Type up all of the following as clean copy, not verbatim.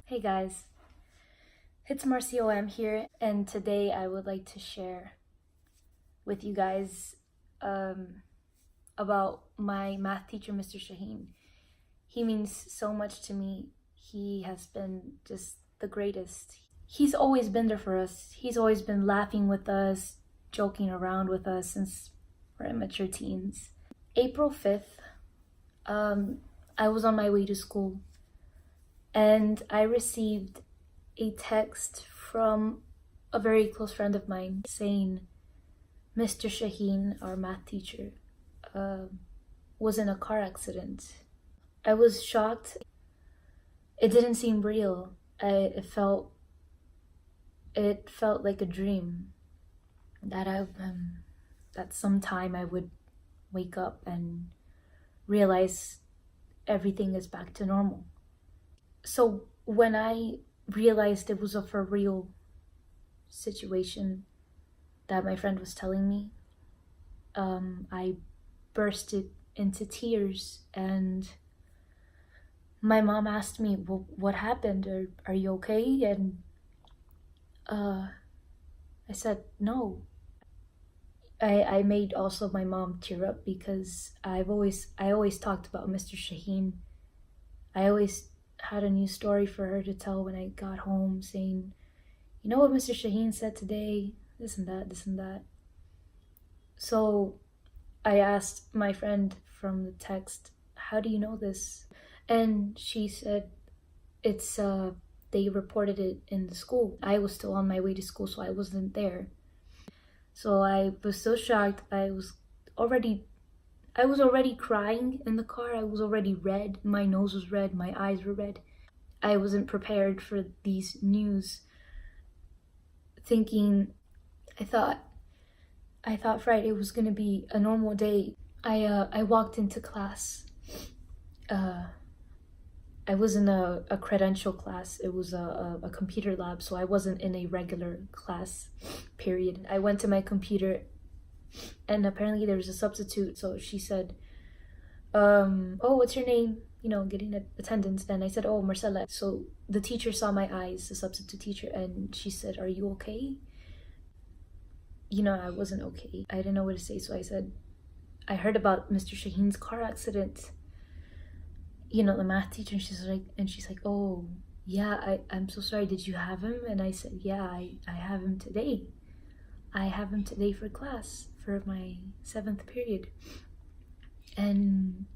Hey guys, it's Marcie here, and today I would like to share with you guys about my math teacher, Mr. Shaheen. He means so much to me. He has been just the greatest. He's always been there for us. He's always been laughing with us, joking around with us since we're immature teens. April 5th, I was on my way to school and I received a text from a very close friend of mine saying Mr. Shaheen, our math teacher, was in a car accident. I was shocked. It didn't seem real. It felt like a dream that that sometime I would wake up and realize everything is back to normal. So when I realized it was a for real situation that my friend was telling me, I bursted into tears, and my mom asked me, well, what happened? Are you okay? And I said, no. I made also my mom tear up because I always talked about Mr. Shaheen. I always had a new story for her to tell when I got home, saying, you know what Mr. Shaheen said today? This and that, this and that. So I asked my friend from the text, how do you know this? And she said, it's they reported it in the school. I was still on my way to school, so I wasn't there. So I was so shocked. I was already crying in the car. I was already red. My nose was red. My eyes were red. I wasn't prepared for these news. I thought Friday was gonna be a normal day. I walked into class. I was in a credential class. It was a computer lab, so I wasn't in a regular class period. I went to my computer, and apparently there was a substitute, so she said, oh, what's your name? You know, getting attendance. Then I said, oh, Marcella. So the teacher saw my eyes, the substitute teacher, and she said, are you okay? You know, I wasn't okay. I didn't know what to say, so I said, I heard about Mr. Shaheen's car accident. You know, the math teacher, and she's like, oh, yeah, I'm so sorry. Did you have him? And I said, yeah, I have him today. I have him today for class, for my 7th period. And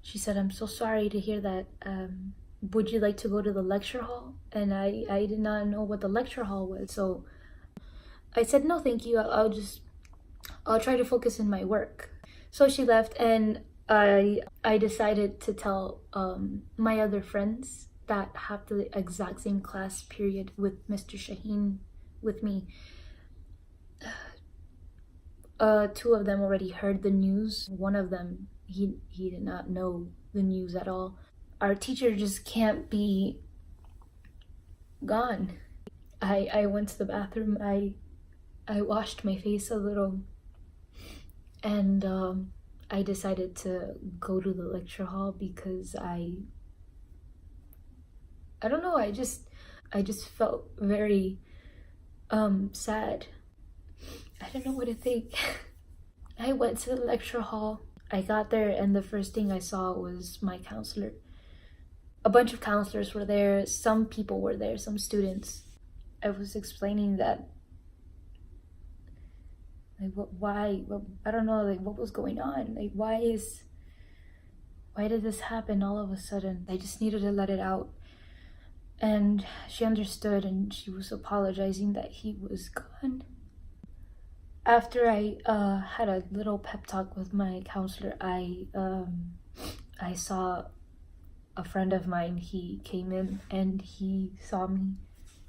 she said, I'm so sorry to hear that. Would you like to go to the lecture hall? And I did not know what the lecture hall was. So I said, no, thank you. I'll try to focus in my work. So she left, and I decided to tell my other friends that have the exact same class period with Mr. Shaheen with me. 2 of them already heard the news. One of them, he did not know the news at all. Our teacher just can't be gone. I went to the bathroom. I washed my face a little, and I decided to go to the lecture hall because I don't know, I just felt very sad. I don't know what to think. I went to the lecture hall. I got there, and the first thing I saw was my counselor. A bunch of counselors were there. Some people were there, some students. I was explaining that, like, why, I don't know, like, what was going on? Like, why did this happen all of a sudden? I just needed to let it out. And she understood, and she was apologizing that he was gone. After I had a little pep talk with my counselor, I saw a friend of mine. He came in and he saw me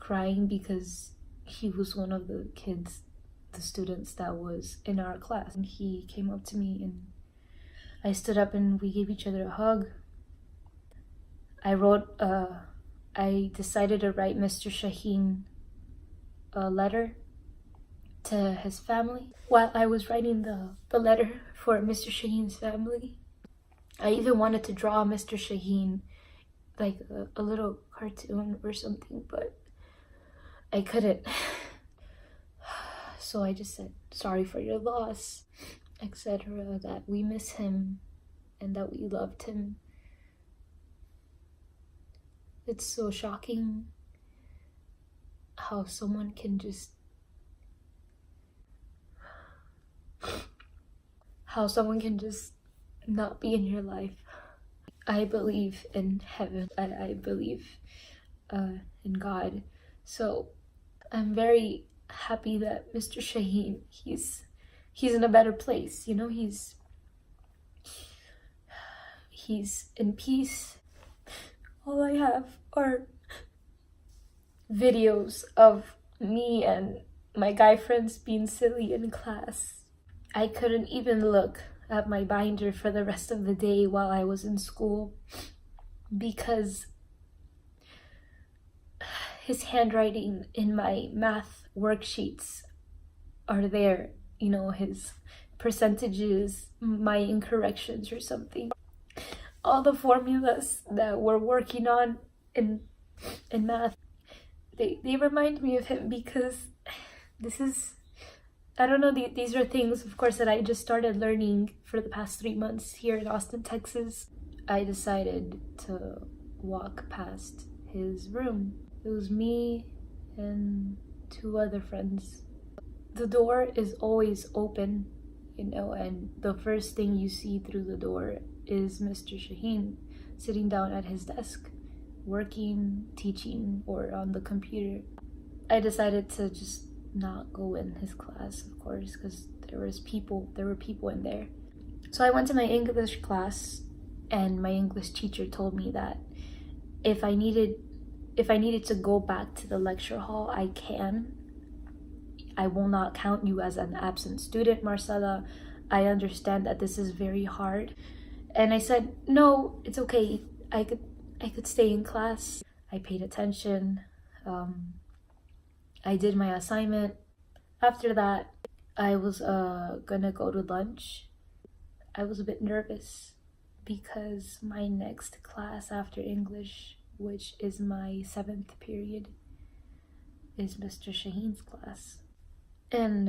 crying because he was one of the kids, the students that was in our class. And he came up to me, and I stood up and we gave each other a hug. I decided to write Mr. Shaheen a letter to his family. While I was writing the letter for Mr. Shaheen's family, I even wanted to draw Mr. Shaheen like a little cartoon or something, but I couldn't. So I just said, sorry for your loss, etc., that we miss him and that we loved him. It's so shocking how someone can just not be in your life. I believe in heaven. I believe in God. So I'm very happy that Mr. Shaheen, he's in a better place. You know, he's in peace. All I have are videos of me and my guy friends being silly in class. I couldn't even look at my binder for the rest of the day while I was in school because his handwriting in my math worksheets are there. You know, his percentages, my incorrections or something. All the formulas that we're working on in math, they remind me of him because this is, I don't know, these are things, of course, that I just started learning for the past 3 months here in Austin, Texas. I decided to walk past his room. It was me and 2 other friends. The door is always open, you know, and the first thing you see through the door is Mr. Shaheen sitting down at his desk, working, teaching, or on the computer. I decided to just not go in his class, of course, because there were people in there. So I went to my English class, and my English teacher told me that if I needed to go back to the lecture hall, I can. I will not count you as an absent student, Marcella. I understand that this is very hard. And I said, no, it's okay. I could stay in class. I paid attention. I did my assignment. After that, I was gonna go to lunch. I was a bit nervous because my next class after English, which is my 7th period, is Mr. Shaheen's class. And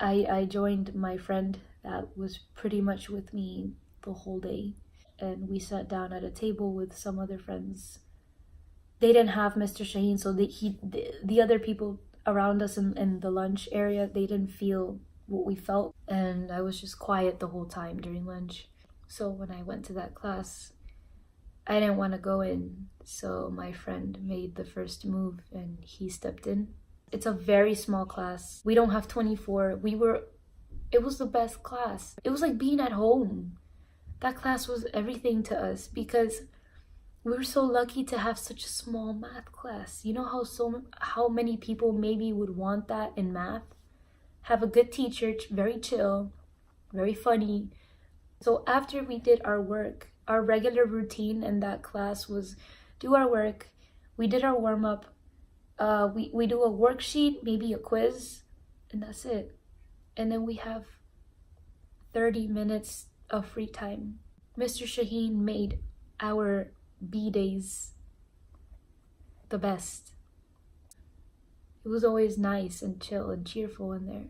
I joined my friend that was pretty much with me the whole day, and we sat down at a table with some other friends. They didn't have Mr. Shaheen, so the other people around us in the lunch area, they didn't feel what we felt, and I was just quiet the whole time during lunch. So when I went to that class, I didn't want to go in, so my friend made the first move and he stepped in. It's a very small class. We don't have 24. It was the best class. It was like being at home. That class was everything to us because we were so lucky to have such a small math class. You know how many people maybe would want that in math? Have a good teacher, very chill, very funny. So after we did our work, our regular routine in that class was do our work. We did our warm-up. We do a worksheet, maybe a quiz, and that's it. And then we have 30 minutes of free time. Mr. Shaheen made our B days the best. It was always nice and chill and cheerful in there.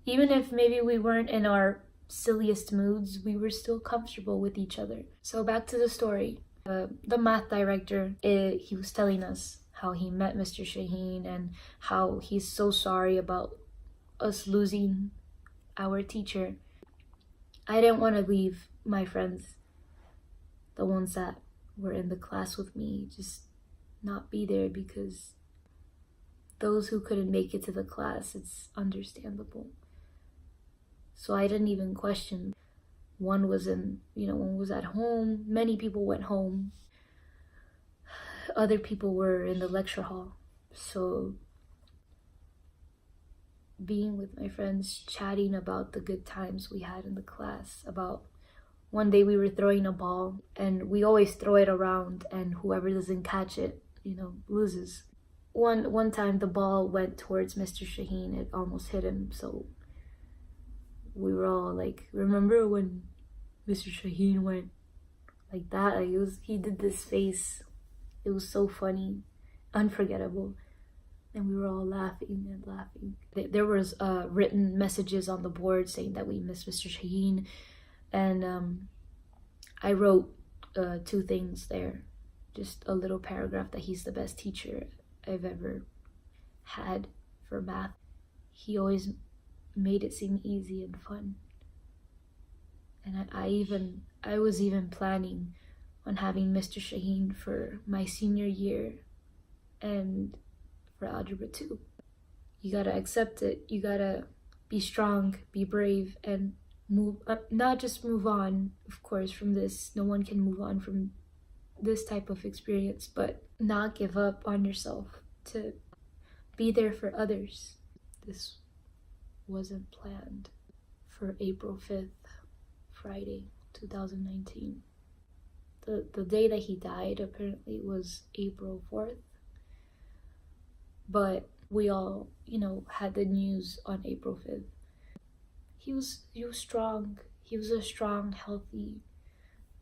Even if maybe we weren't in our silliest moods, we were still comfortable with each other. So back to the story. The math director, he was telling us how he met Mr. Shaheen and how he's so sorry about us losing our teacher. I didn't want to leave my friends, the ones that were in the class with me, just not be there, because those who couldn't make it to the class, it's understandable. So I didn't even question. One was one was at home. Many people went home. Other people were in the lecture hall. So being with my friends, chatting about the good times we had in the class, about one day we were throwing a ball and we always throw it around and whoever doesn't catch it, loses. One time the ball went towards Mr. Shaheen. It almost hit him. So we were all like, remember when Mr. Shaheen went like that. Like he did this face. It was so funny, unforgettable. And we were all laughing and laughing. There was written messages on the board saying that we missed Mr. Shaheen. And I wrote 2 things there. Just a little paragraph that he's the best teacher I've ever had for math. He always made it seem easy and fun. And I was even planning on having Mr. Shaheen for my senior year and for Algebra 2. You gotta accept it. You gotta be strong, be brave, and move, not just move on, of course, from this. No one can move on from this type of experience, but not give up on yourself, to be there for others. This wasn't planned for April 5th, Friday, 2019. The day that he died apparently was April 4th. But we all, had the news on April 5th. He was strong. He was a strong, healthy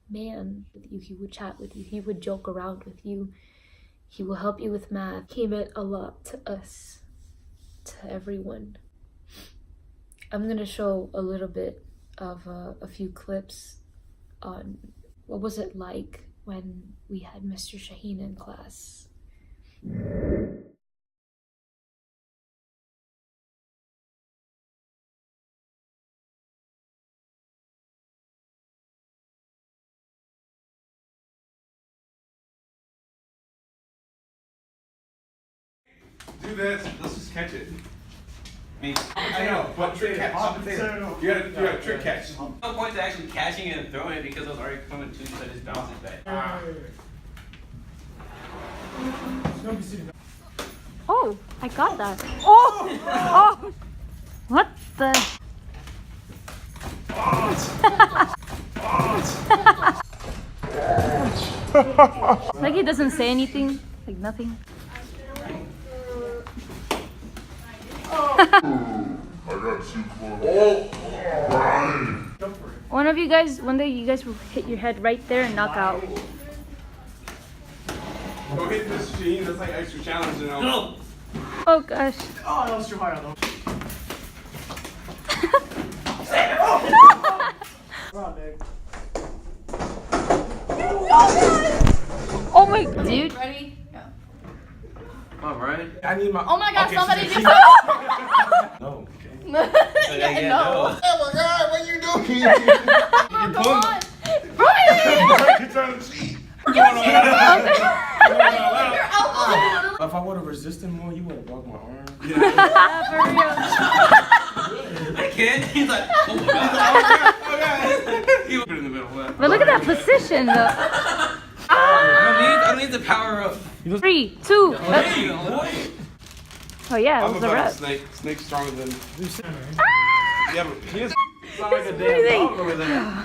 man. He would chat with you. He would joke around with you. He will help you with math. He meant a lot to us, to everyone. I'm gonna show a little bit of a few clips on what was it like when we had Mr. Shaheen in class. Do this. Let's just catch it. I know, but trick catch. You gotta trick catch. No point to actually catching it and throwing it because I was already coming to you, so it just bounces back. Oh, I got that. Oh! Oh! What the? Like he doesn't say anything, like nothing. One of you guys, one day you guys will hit your head right there and knock out. Go hit this Shaheen, that's like extra challenge, No! Oh gosh. Oh, that was too hard though. Come on, Nick. Oh my, dude. Ready? Yeah. Come on, Brian. I need my. Oh my god, Okay, somebody so- just. No. Yeah, no. Oh my god, what you doing? Come on. Brian! You're trying to cheat. Your elbow. If I would have resisted more, you would have broke my arm. For real. I can't. He's like, oh my god. Okay. He put it in the middle. But look at that position though. I don't need the power of. 3, 2. Hey, boy. Oh yeah, it I'm was a about rep. Snake. Snake's stronger than. Yeah, but he is. Sound like a Breathing. damn dog over there.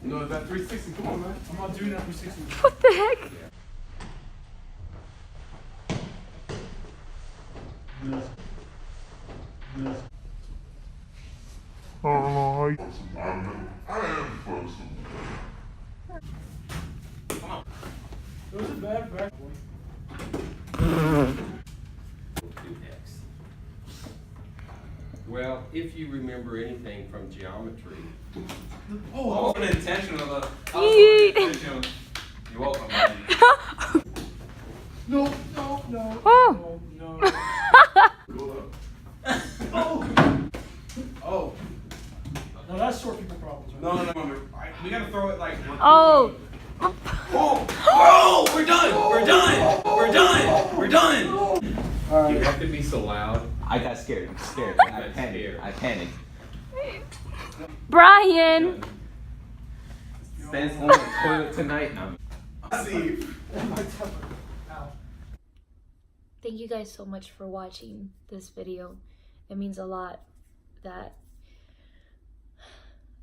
You know, that 360. Come on, man. I'm not doing that 360. What the heck? It was a bad back, boy. Well, if you remember anything from geometry, Oh, unintentional. Yeet. Unintentional. You're welcome, man. No, no, no. Oh. No, no. Oh. No, that's short people problems, right? No. We gotta throw it like. Oh. Oh, we're done. We're done. We're done. We're done. you have to be so loud. I got scared. I'm scared. I got scared. I panicked. Brian. Stands on the toilet tonight. Now. See. Thank you guys so much for watching this video. It means a lot that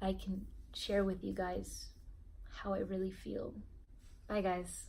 I can share with you guys how I really feel. Bye guys.